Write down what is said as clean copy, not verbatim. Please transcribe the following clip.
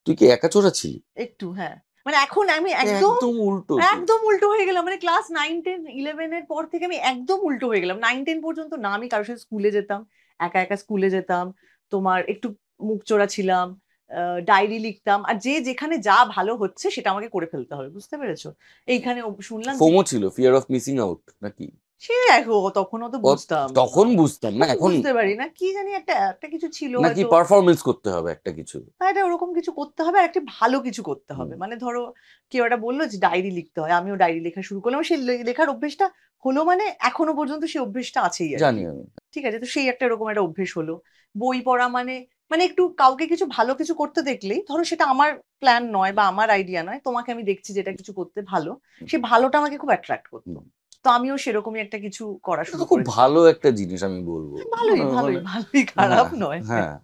তুই কি একাচোরা ছিলি? একটু, হ্যাঁ। মানে এখন আমি একদম একদম উল্টো। একদম উল্টো হয়ে গেলাম। মানে ক্লাস 9, 10, 11 এর পর থেকে আমি একদম উল্টো হয়ে গেলাম। 9, 10 পর্যন্ত না আমি কারোর সাথে স্কুলে যেতাম, একা, একা স্কুলে যেতাম। তোমার একটু মুখচোরা ছিলাম। ডায়েরি লিখতাম। আর যে যেখানে যা ভালো হচ্ছে সেটা আমাকে করে ফেলতে হবে। বুঝতে পেরেছো? এইখানে শুনলাম যে ফোমো ছিল, ফিয়ার অফ মিসিং আউট নাকি? সে দেখো তখন অত বুঝতাম না। তখন বুঝতাম না, এখন বুঝতে পারি না। কি জানি একটা একটা কিছু ছিল নাকি হয়তো। পারফরমেন্স করতে হবে একটা কিছু। একটা ওরকম কিছু করতে হবে আর একটা ভালো কিছু করতে হবে। হুম। মানে ধরো কেউ একটা বললো যে ডায়েরি লিখতে হয়, আমিও ডায়েরি লেখা শুরু করলাম। সেই লেখার অভ্যেসটা হলো, মানে এখনো পর্যন্ত সেই অভ্যেসটা আছেই আর জানি কি। আমি। ঠিক আছে, তো সেই একটা এরকম একটা অভ্যেস হলো। বই পড়া মানে, মানে একটু কাউকে কিছু ভালো কিছু করতে দেখলেই, ধরো সেটা আমার প্ল্যান নয় বা আমার আইডিয়া নয়, তোমাকে আমি দেখছি যেটা কিছু করতে ভালো, সেই ভালোটা আমাকে খুব অ্যাট্রাক্ট করতো। হুম। তো আমিও সেরকমই একটা কিছু করা এটা শুরু তো খুব করেছিলাম। ভালো একটা জিনিস আমি বলবো। ভালোই মানে ভালোই মানে ভালোই, হ্যাঁ, খারাপ নয়। হ্যাঁ।